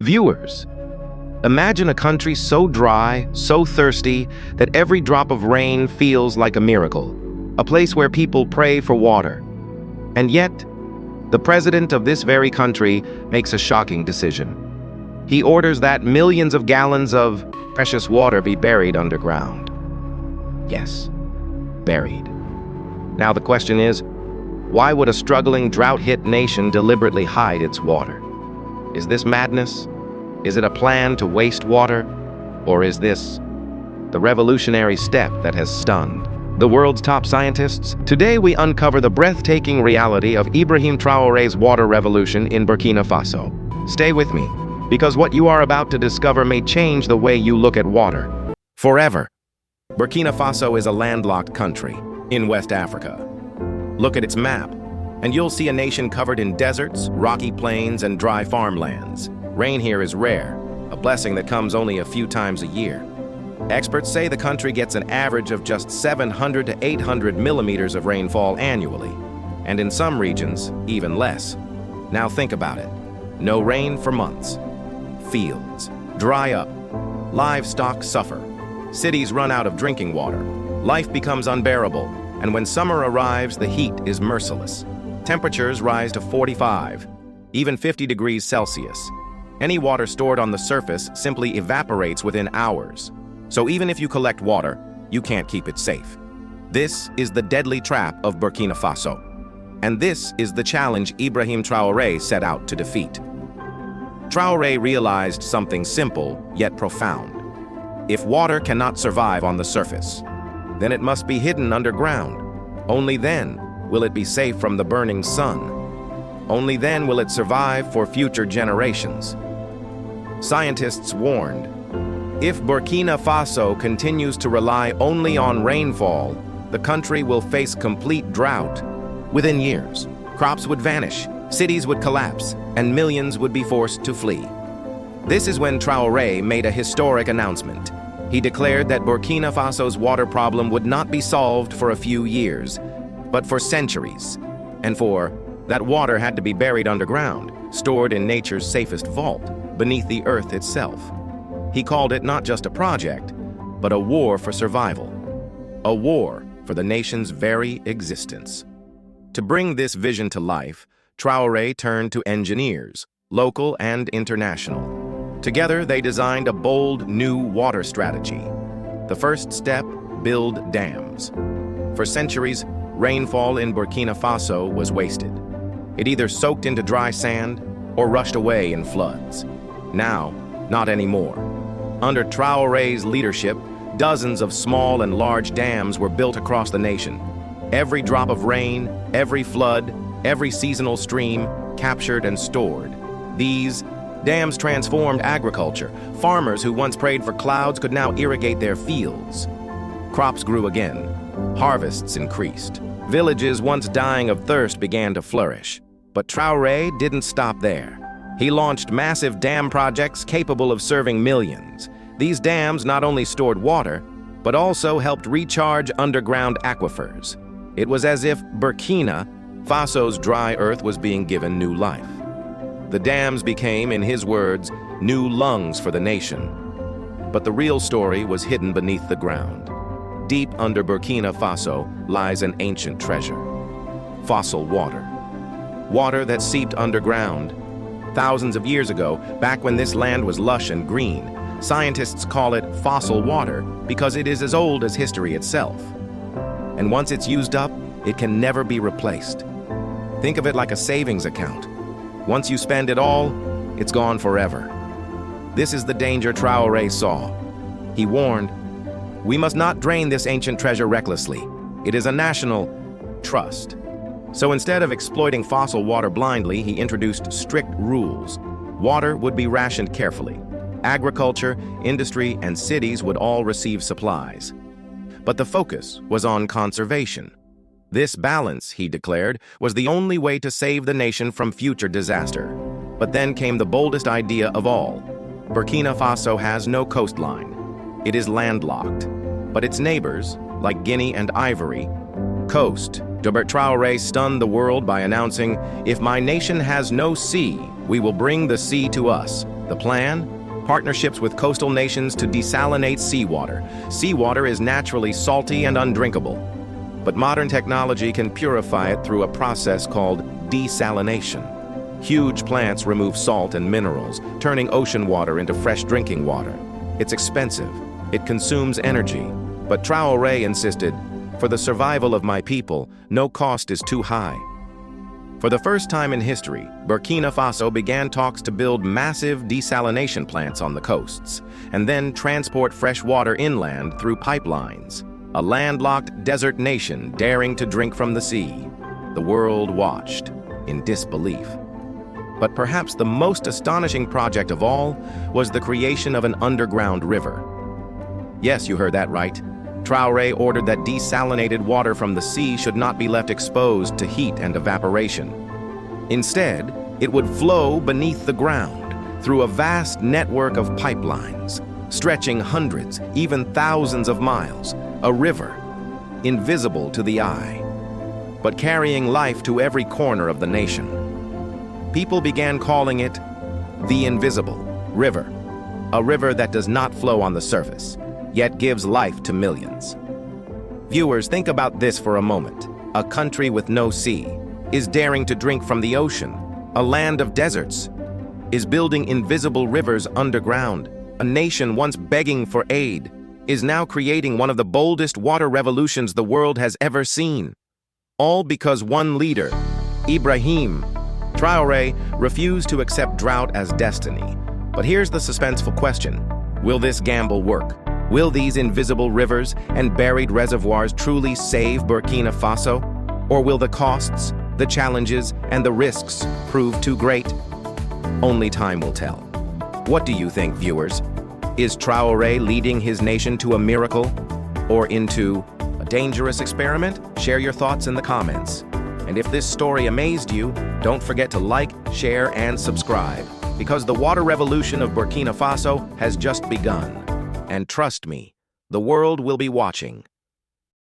Viewers, imagine a country so dry, so thirsty, that every drop of rain feels like a miracle, a place where people pray for water. And yet, the president of this very country makes a shocking decision. He orders that millions of gallons of precious water be buried underground. Yes, buried. Now the question is, why would a struggling, drought-hit nation deliberately hide its water? Is this madness? Is it a plan to waste water? Or is this the revolutionary step that has stunned the world's top scientists? Today we uncover the breathtaking reality of Ibrahim Traoré's water revolution in Burkina Faso. Stay with me, because what you are about to discover may change the way you look at water forever. Burkina Faso is a landlocked country in West Africa. Look at its map, and you'll see a nation covered in deserts, rocky plains, and dry farmlands. Rain here is rare, a blessing that comes only a few times a year. Experts say the country gets an average of just 700 to 800 millimeters of rainfall annually, and in some regions, even less. Now think about it. No rain for months. Fields dry up. Livestock suffer. Cities run out of drinking water. Life becomes unbearable, and when summer arrives, the heat is merciless. Temperatures rise to 45, even 50 degrees Celsius. Any water stored on the surface simply evaporates within hours. So even if you collect water, you can't keep it safe. This is the deadly trap of Burkina Faso. And this is the challenge Ibrahim Traoré set out to defeat. Traoré realized something simple, yet profound. If water cannot survive on the surface, then it must be hidden underground. Only then will it be safe from the burning sun. Only then will it survive for future generations. Scientists warned, if Burkina Faso continues to rely only on rainfall, the country will face complete drought. Within years, crops would vanish, cities would collapse, and millions would be forced to flee. This is when Traoré made a historic announcement. He declared that Burkina Faso's water problem would not be solved for a few years, but for centuries. And that water had to be buried underground, stored in nature's safest vault, beneath the earth itself. He called it not just a project, but a war for survival. A war for the nation's very existence. To bring this vision to life, Traoré turned to engineers, local and international. Together, they designed a bold new water strategy. The first step, build dams. For centuries, rainfall in Burkina Faso was wasted. It either soaked into dry sand or rushed away in floods. Now, not anymore. Under Traoré's leadership, dozens of small and large dams were built across the nation. Every drop of rain, every flood, every seasonal stream captured and stored. These dams transformed agriculture. Farmers who once prayed for clouds could now irrigate their fields. Crops grew again. Harvests increased. Villages once dying of thirst began to flourish. But Traoré didn't stop there. He launched massive dam projects capable of serving millions. These dams not only stored water, but also helped recharge underground aquifers. It was as if Burkina Faso's dry earth was being given new life. The dams became, in his words, new lungs for the nation. But the real story was hidden beneath the ground. Deep under Burkina Faso lies an ancient treasure: fossil water. Water that seeped underground. Thousands of years ago, back when this land was lush and green, scientists call it fossil water because it is as old as history itself. And once it's used up, it can never be replaced. Think of it like a savings account. Once you spend it all, it's gone forever. This is the danger Traoré saw. He warned, we must not drain this ancient treasure recklessly. It is a national trust. So instead of exploiting fossil water blindly, he introduced strict rules. Water would be rationed carefully. Agriculture, industry, and cities would all receive supplies. But the focus was on conservation. This balance, he declared, was the only way to save the nation from future disaster. But then came the boldest idea of all. Burkina Faso has no coastline. It is landlocked. But its neighbors, like Guinea and Ivory, coast. Traoré stunned the world by announcing, if my nation has no sea, We will bring the sea to us. The plan? Partnerships with coastal nations to desalinate seawater. Seawater is naturally salty and undrinkable, but modern technology can purify it through a process called desalination. Huge plants remove salt and minerals, turning ocean water into fresh drinking water. It's expensive. It consumes energy. But Traore insisted, "For the survival of my people, no cost is too high." For the first time in history, Burkina Faso began talks to build massive desalination plants on the coasts, and then transport fresh water inland through pipelines. A landlocked desert nation daring to drink from the sea. The world watched in disbelief. But perhaps the most astonishing project of all was the creation of an underground river. Yes, you heard that right. Traore ordered that desalinated water from the sea should not be left exposed to heat and evaporation. Instead, it would flow beneath the ground through a vast network of pipelines, stretching hundreds, even thousands of miles, a river, invisible to the eye, but carrying life to every corner of the nation. People began calling it the Invisible River, a river that does not flow on the surface, yet gives life to millions. Viewers, think about this for a moment. A country with no sea is daring to drink from the ocean. A land of deserts is building invisible rivers underground. A nation once begging for aid is now creating one of the boldest water revolutions the world has ever seen. All because one leader, Ibrahim Traoré, refused to accept drought as destiny. But here's the suspenseful question. Will this gamble work? Will these invisible rivers and buried reservoirs truly save Burkina Faso? Or will the costs, the challenges, and the risks prove too great? Only time will tell. What do you think, viewers? Is Traoré leading his nation to a miracle or into a dangerous experiment? Share your thoughts in the comments. And if this story amazed you, don't forget to like, share, and subscribe, because the water revolution of Burkina Faso has just begun. And trust me, the world will be watching.